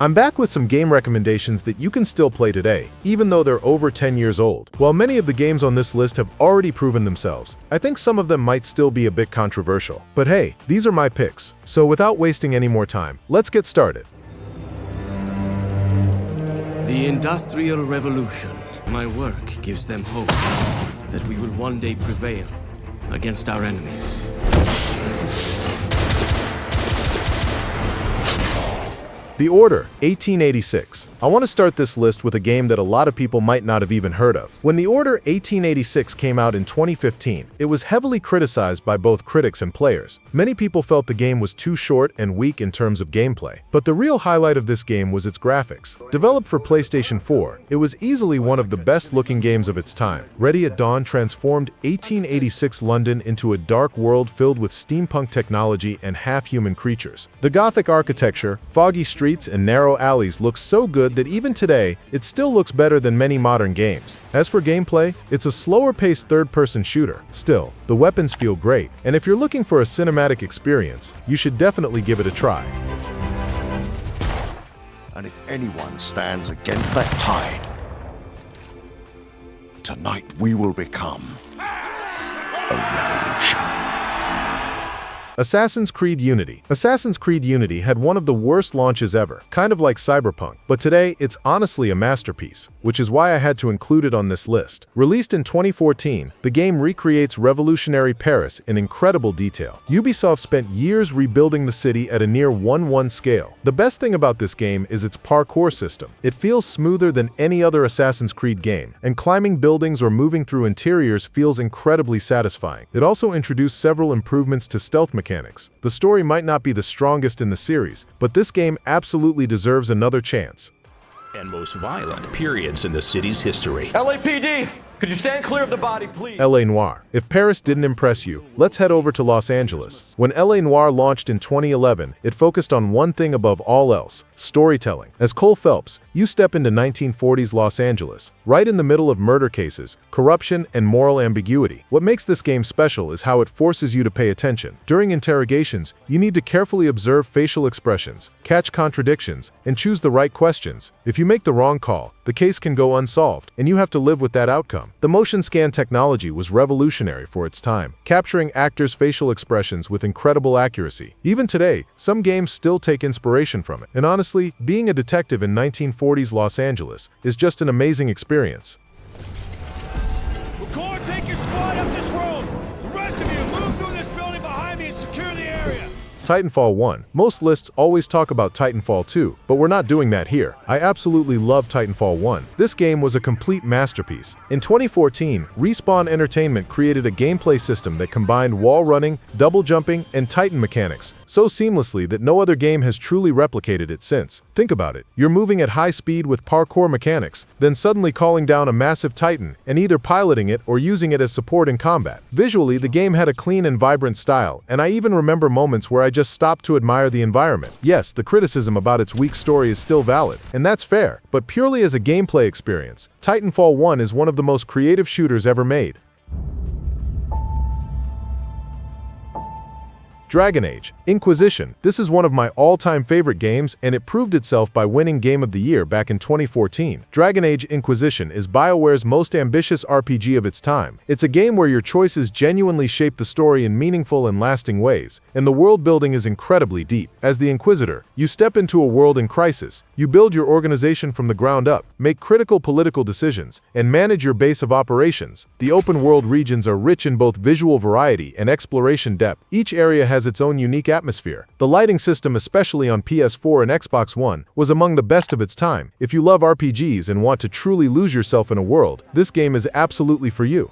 I'm back with some game recommendations that you can still play today, even though they're over 10 years old. While many of the games on this list have already proven themselves, I think some of them might still be a bit controversial. But hey, these are my picks, so without wasting any more time, let's get started. The Industrial Revolution. My work gives them hope that we will one day prevail against our enemies. The Order, 1886. I want to start this list with a game that a lot of people might not have even heard of. When The Order 1886 came out in 2015, it was heavily criticized by both critics and players. Many people felt the game was too short and weak in terms of gameplay. But the real highlight of this game was its graphics. Developed for PlayStation 4, it was easily one of the best-looking games of its time. Ready at Dawn transformed 1886 London into a dark world filled with steampunk technology and half-human creatures. The Gothic architecture, foggy streets, and narrow alleys look so good that even today, it still looks better than many modern games. As for gameplay, it's a slower-paced third-person shooter. Still, the weapons feel great, and if you're looking for a cinematic experience, you should definitely give it a try. And if anyone stands against that tide, tonight we will become a revolution. Assassin's Creed Unity. Assassin's Creed Unity had one of the worst launches ever, kind of like Cyberpunk, but today it's honestly a masterpiece, which is why I had to include it on this list. Released in 2014, the game recreates revolutionary Paris in incredible detail. Ubisoft spent years rebuilding the city at a near 1:1 scale. The best thing about this game is its parkour system. It feels smoother than any other Assassin's Creed game, and climbing buildings or moving through interiors feels incredibly satisfying. It also introduced several improvements to stealth mechanics. The story might not be the strongest in the series, but this game absolutely deserves another chance. And most violent periods in the city's history. LAPD, could you stand clear of the body, please? LA Noire. If Paris didn't impress you, let's head over to Los Angeles. When LA Noire launched in 2011, it focused on one thing above all else: storytelling. As Cole Phelps, you step into 1940s Los Angeles, right in the middle of murder cases, corruption, and moral ambiguity. What makes this game special is how it forces you to pay attention. During interrogations, you need to carefully observe facial expressions, catch contradictions, and choose the right questions. If you make the wrong call, the case can go unsolved, and you have to live with that outcome. The motion scan technology was revolutionary for its time, capturing actors' facial expressions with incredible accuracy. Even today, some games still take inspiration from it. And honestly, being a detective in 1940s Los Angeles is just an amazing experience. Record, take your squad up this road. The rest of you move through this building behind me and secure the area. Titanfall 1. Most lists always talk about Titanfall 2, but we're not doing that here. I absolutely love Titanfall 1. This game was a complete masterpiece. In 2014, Respawn Entertainment created a gameplay system that combined wall running, double jumping, and Titan mechanics so seamlessly that no other game has truly replicated it since. Think about it. You're moving at high speed with parkour mechanics, then suddenly calling down a massive Titan and either piloting it or using it as support in combat. Visually, the game had a clean and vibrant style, and I even remember moments where I just stopped to admire the environment. Yes, the criticism about its weak story is still valid, and that's fair, but purely as a gameplay experience, Titanfall 1 is one of the most creative shooters ever made. Dragon Age. Inquisition. This is one of my all-time favorite games, and it proved itself by winning Game of the Year back in 2014. Dragon Age Inquisition is BioWare's most ambitious RPG of its time. It's a game where your choices genuinely shape the story in meaningful and lasting ways, and the world building is incredibly deep. As the Inquisitor, you step into a world in crisis. You build your organization from the ground up, make critical political decisions, and manage your base of operations. The open-world regions are rich in both visual variety and exploration depth. Each area has its own unique atmosphere. The lighting system, especially on PS4 and Xbox One, was among the best of its time. If you love RPGs and want to truly lose yourself in a world, this game is absolutely for you.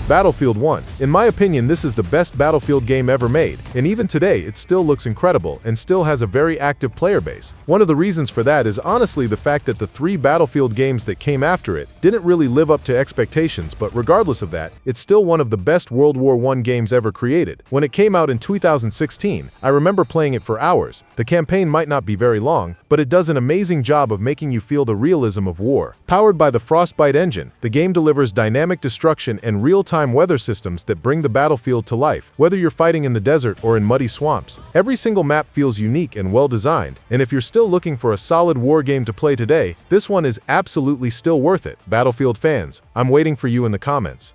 Battlefield 1. In my opinion, this is the best Battlefield game ever made, and even today it still looks incredible and still has a very active player base. One of the reasons for that is honestly the fact that the 3 Battlefield games that came after it didn't really live up to expectations, but regardless of that, it's still one of the best World War I games ever created. When it came out in 2016, I remember playing it for hours. The campaign might not be very long, but it does an amazing job of making you feel the realism of war. Powered by the Frostbite engine, the game delivers dynamic destruction and real-time real-time weather systems that bring the battlefield to life, whether you're fighting in the desert or in muddy swamps. Every single map feels unique and well-designed, and if you're still looking for a solid war game to play today, this one is absolutely still worth it. Battlefield fans, I'm waiting for you in the comments.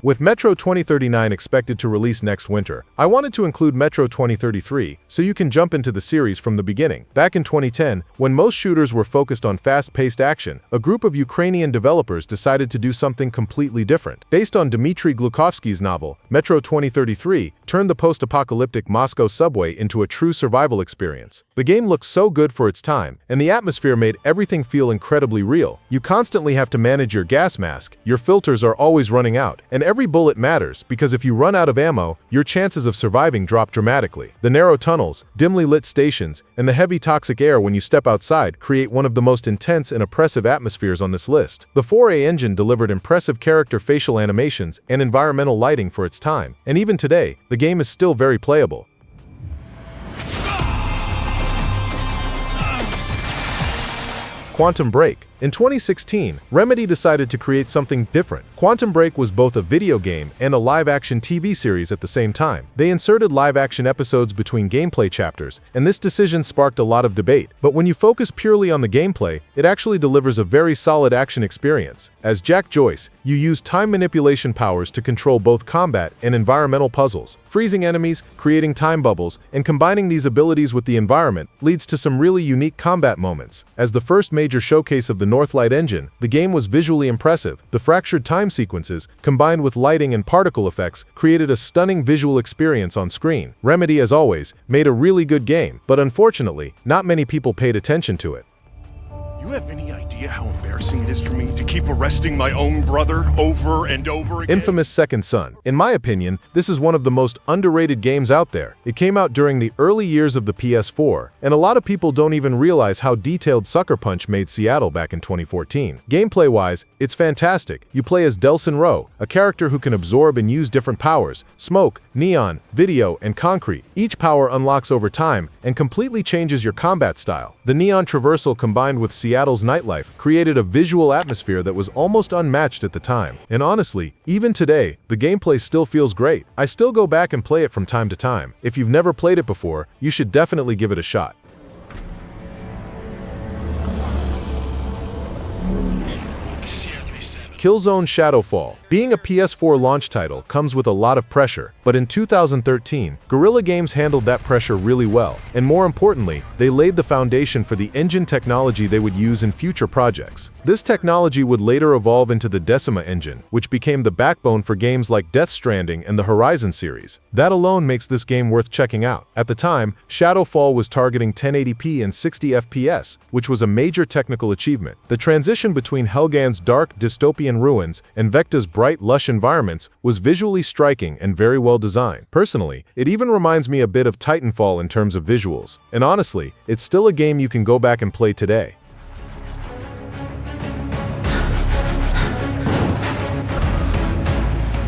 With Metro 2039 expected to release next winter, I wanted to include Metro 2033 so you can jump into the series from the beginning. Back in 2010, when most shooters were focused on fast-paced action, a group of Ukrainian developers decided to do something completely different. Based on Dmitry Glukovsky's novel, Metro 2033 turned the post-apocalyptic Moscow subway into a true survival experience. The game looks so good for its time, and the atmosphere made everything feel incredibly real. You constantly have to manage your gas mask, your filters are always running out, and every bullet matters because if you run out of ammo, your chances of surviving drop dramatically. The narrow tunnels, dimly lit stations, and the heavy toxic air when you step outside create one of the most intense and oppressive atmospheres on this list. The 4A engine delivered impressive character facial animations and environmental lighting for its time, and even today, the game is still very playable. Quantum Break. In 2016, Remedy decided to create something different. Quantum Break was both a video game and a live-action TV series at the same time. They inserted live-action episodes between gameplay chapters, and this decision sparked a lot of debate. But when you focus purely on the gameplay, it actually delivers a very solid action experience. As Jack Joyce, you use time manipulation powers to control both combat and environmental puzzles. Freezing enemies, creating time bubbles, and combining these abilities with the environment leads to some really unique combat moments. As the first major showcase of the Northlight engine, the game was visually impressive. The fractured time sequences, combined with lighting and particle effects, created a stunning visual experience on screen. Remedy, as always, made a really good game, but unfortunately, not many people paid attention to it. You have any idea how embarrassing it is for me to keep arresting my own brother over and over again? Infamous Second Son. In my opinion, this is one of the most underrated games out there. It came out during the early years of the PS4, and a lot of people don't even realize how detailed Sucker Punch made Seattle back in 2014. Gameplay-wise, it's fantastic. You play as Delson Rowe, a character who can absorb and use different powers: smoke, neon, video, and concrete. Each power unlocks over time and completely changes your combat style. The neon traversal combined with Seattle's nightlife created a visual atmosphere that was almost unmatched at the time. And honestly, even today, the gameplay still feels great. I still go back and play it from time to time. If you've never played it before, you should definitely give it a shot. Killzone Shadowfall. Being a PS4 launch title comes with a lot of pressure, but in 2013, Guerrilla Games handled that pressure really well, and more importantly, they laid the foundation for the engine technology they would use in future projects. This technology would later evolve into the Decima engine, which became the backbone for games like Death Stranding and the Horizon series. That alone makes this game worth checking out. At the time, Shadowfall was targeting 1080p and 60 FPS, which was a major technical achievement. The transition between Helgand's dark, dystopian ruins and Vecta's bright, lush environments was visually striking and very well designed. Personally, it even reminds me a bit of Titanfall in terms of visuals. And honestly, it's still a game you can go back and play today.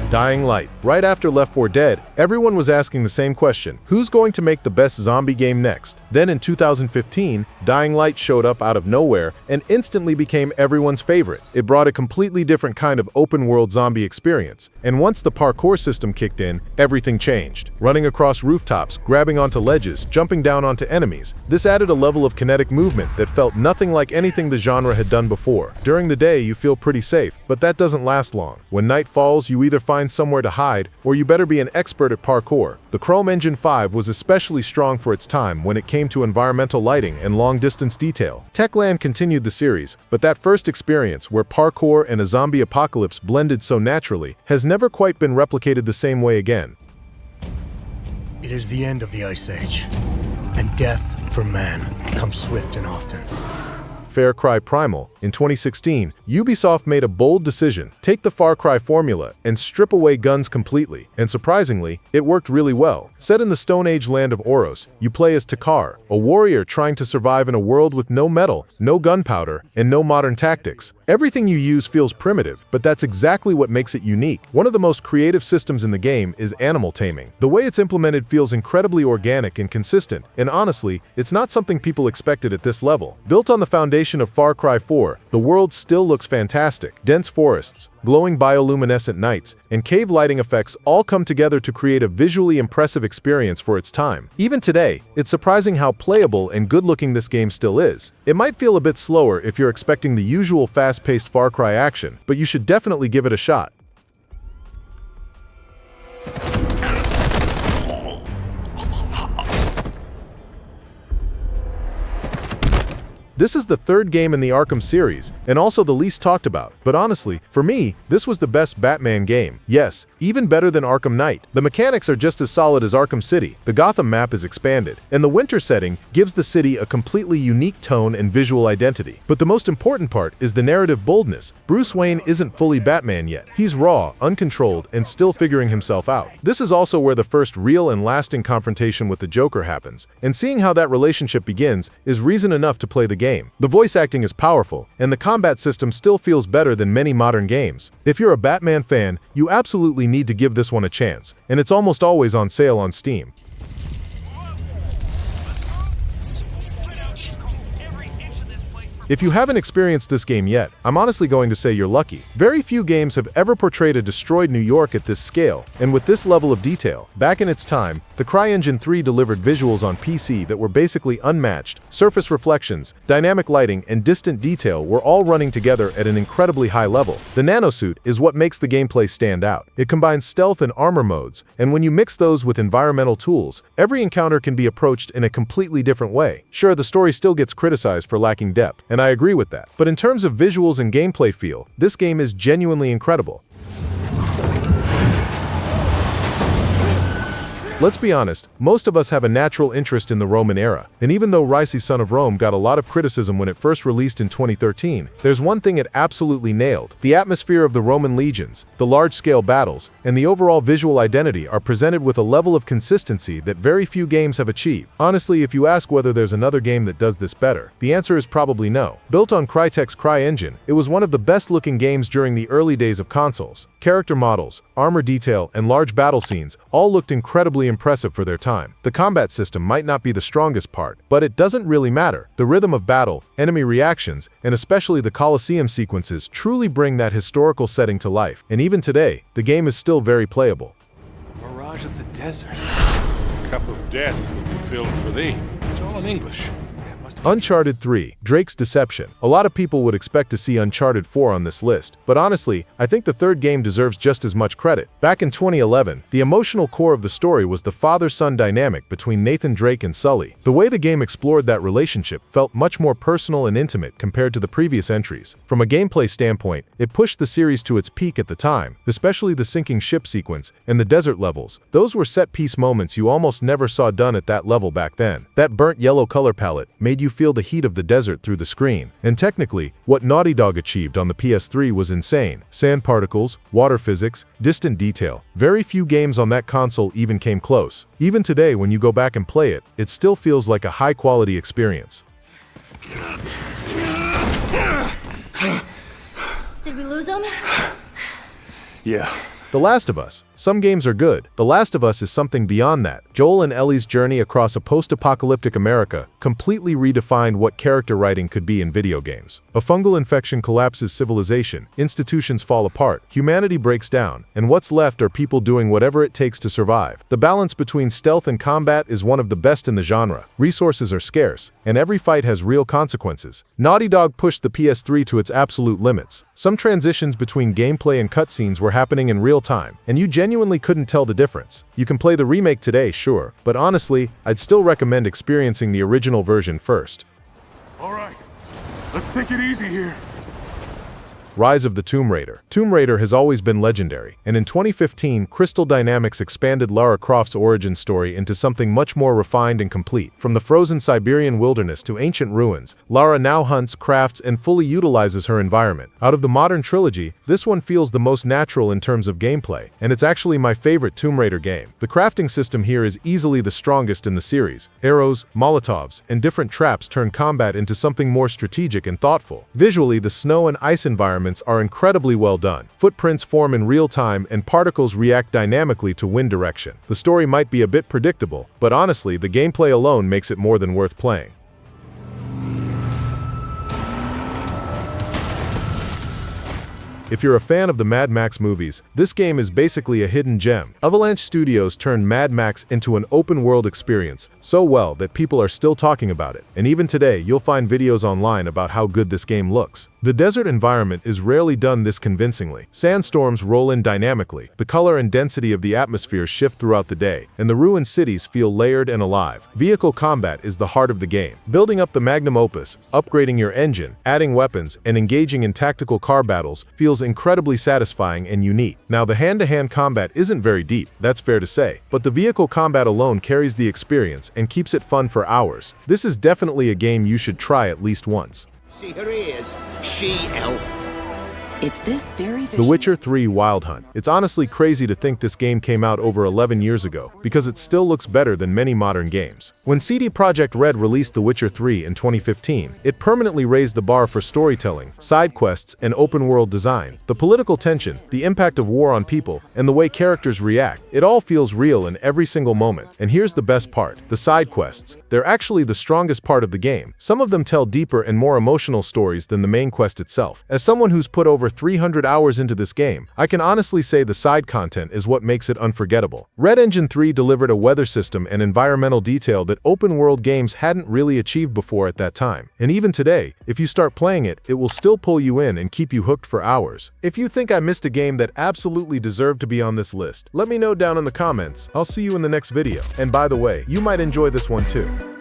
Dying Light. Right after Left 4 Dead, everyone was asking the same question: who's going to make the best zombie game next? Then in 2015, Dying Light showed up out of nowhere and instantly became everyone's favorite. It brought a completely different kind of open-world zombie experience. And once the parkour system kicked in, everything changed. Running across rooftops, grabbing onto ledges, jumping down onto enemies. This added a level of kinetic movement that felt nothing like anything the genre had done before. During the day, you feel pretty safe, but that doesn't last long. When night falls, you either find somewhere to hide, or you better be an expert at parkour. The Chrome Engine 5 was especially strong for its time when it came to environmental lighting and long-distance detail. Techland continued the series, but that first experience, where parkour and a zombie apocalypse blended so naturally, has never quite been replicated the same way again. It is the end of the Ice Age, and death for man comes swift and often. Cry Primal. In 2016, Ubisoft made a bold decision: take the Far Cry formula and strip away guns completely. And surprisingly, it worked really well. Set in the Stone Age land of Oros, you play as Takar, a warrior trying to survive in a world with no metal, no gunpowder, and no modern tactics. Everything you use feels primitive, but that's exactly what makes it unique. One of the most creative systems in the game is animal taming. The way it's implemented feels incredibly organic and consistent, and honestly, it's not something people expected at this level. Built on the foundation of Far Cry 4, the world still looks fantastic. Dense forests, glowing bioluminescent nights, and cave lighting effects all come together to create a visually impressive experience for its time. Even today, it's surprising how playable and good-looking this game still is. It might feel a bit slower if you're expecting the usual fast-paced Far Cry action, but you should definitely give it a shot. This is the third game in the Arkham series, and also the least talked about. But honestly, for me, this was the best Batman game. Yes, even better than Arkham Knight. The mechanics are just as solid as Arkham City. The Gotham map is expanded, and the winter setting gives the city a completely unique tone and visual identity. But the most important part is the narrative boldness. Bruce Wayne isn't fully Batman yet. He's raw, uncontrolled, and still figuring himself out. This is also where the first real and lasting confrontation with the Joker happens, and seeing how that relationship begins is reason enough to play the game. The voice acting is powerful, and the combat system still feels better than many modern games. If you're a Batman fan, you absolutely need to give this one a chance, and it's almost always on sale on Steam. If you haven't experienced this game yet, I'm honestly going to say you're lucky. Very few games have ever portrayed a destroyed New York at this scale, and with this level of detail. Back in its time, the CryEngine 3 delivered visuals on PC that were basically unmatched. Surface reflections, dynamic lighting, and distant detail were all running together at an incredibly high level. The nanosuit is what makes the gameplay stand out. It combines stealth and armor modes, and when you mix those with environmental tools, every encounter can be approached in a completely different way. Sure, the story still gets criticized for lacking depth, and I agree with that. But in terms of visuals and gameplay feel, this game is genuinely incredible. Let's be honest, most of us have a natural interest in the Roman era, and even though Ryse Son of Rome got a lot of criticism when it first released in 2013, there's one thing it absolutely nailed. The atmosphere of the Roman legions, the large-scale battles, and the overall visual identity are presented with a level of consistency that very few games have achieved. Honestly, if you ask whether there's another game that does this better, the answer is probably no. Built on Crytek's CryEngine, it was one of the best-looking games during the early days of consoles. Character models, armor detail, and large battle scenes all looked incredibly impressive for their time. The combat system might not be the strongest part, but it doesn't really matter. The rhythm of battle, enemy reactions, and especially the Colosseum sequences truly bring that historical setting to life. And even today, the game is still very playable. Mirage of the desert. Cup of death will be filled for thee. It's all in English. Uncharted 3, Drake's Deception. A lot of people would expect to see Uncharted 4 on this list, but honestly, I think the third game deserves just as much credit. Back in 2011, the emotional core of the story was the father-son dynamic between Nathan Drake and Sully. The way the game explored that relationship felt much more personal and intimate compared to the previous entries. From a gameplay standpoint, it pushed the series to its peak at the time, especially the sinking ship sequence and the desert levels. Those were set-piece moments you almost never saw done at that level back then. That burnt yellow color palette made you feel the heat of the desert through the screen. And technically, what Naughty Dog achieved on the PS3 was insane. Sand particles, water physics, distant detail. Very few games on that console even came close. Even today, when you go back and play it, it still feels like a high-quality experience. Did we lose him? Yeah. The Last of Us. Some games are good. The Last of Us is something beyond that. Joel and Ellie's journey across a post-apocalyptic America completely redefined what character writing could be in video games. A fungal infection collapses civilization, institutions fall apart, humanity breaks down, and what's left are people doing whatever it takes to survive. The balance between stealth and combat is one of the best in the genre. Resources are scarce, and every fight has real consequences. Naughty Dog pushed the PS3 to its absolute limits. Some transitions between gameplay and cutscenes were happening in real time, and you genuinely couldn't tell the difference. You can play the remake today, sure, but honestly, I'd still recommend experiencing the original version first. All right, let's take it easy here. Rise of the Tomb Raider. Tomb Raider has always been legendary, and in 2015, Crystal Dynamics expanded Lara Croft's origin story into something much more refined and complete. From the frozen Siberian wilderness to ancient ruins, Lara now hunts, crafts, and fully utilizes her environment. Out of the modern trilogy, this one feels the most natural in terms of gameplay, and it's actually my favorite Tomb Raider game. The crafting system here is easily the strongest in the series. Arrows, Molotovs, and different traps turn combat into something more strategic and thoughtful. Visually, the snow and ice environments are incredibly well done. Footprints form in real time and particles react dynamically to wind direction. The story might be a bit predictable, but honestly, the gameplay alone makes it more than worth playing. If you're a fan of the MadMax movies, this game is basically a hidden gem. Avalanche Studios turned MadMax into an open-world experience so well that people are still talking about it. And even today, you'll find videos online about how good this game looks. The desert environment is rarely done this convincingly. Sandstorms roll in dynamically, the color and density of the atmosphere shift throughout the day, and the ruined cities feel layered and alive. Vehicle combat is the heart of the game. Building up the magnum opus, upgrading your engine, adding weapons, and engaging in tactical car battles feels incredibly satisfying and unique. Now, the hand-to-hand combat isn't very deep, that's fair to say, but the vehicle combat alone carries the experience and keeps it fun for hours. This is definitely a game you should try at least once. See her ears, she-elf. It's this very The Witcher 3 Wild Hunt. It's honestly crazy to think this game came out over 11 years ago, because it still looks better than many modern games. When CD Projekt Red released The Witcher 3 in 2015, it permanently raised the bar for storytelling, side quests, and open-world design. The political tension, the impact of war on people, and the way characters react, it all feels real in every single moment. And here's the best part, the side quests. They're actually the strongest part of the game. Some of them tell deeper and more emotional stories than the main quest itself. As someone who's put over 300 hours into this game, I can honestly say the side content is what makes it unforgettable. Red Engine 3 delivered a weather system and environmental detail that open-world games hadn't really achieved before at that time. And even today, if you start playing it, it will still pull you in and keep you hooked for hours. If you think I missed a game that absolutely deserved to be on this list, let me know down in the comments. I'll see you in the next video. And by the way, you might enjoy this one too.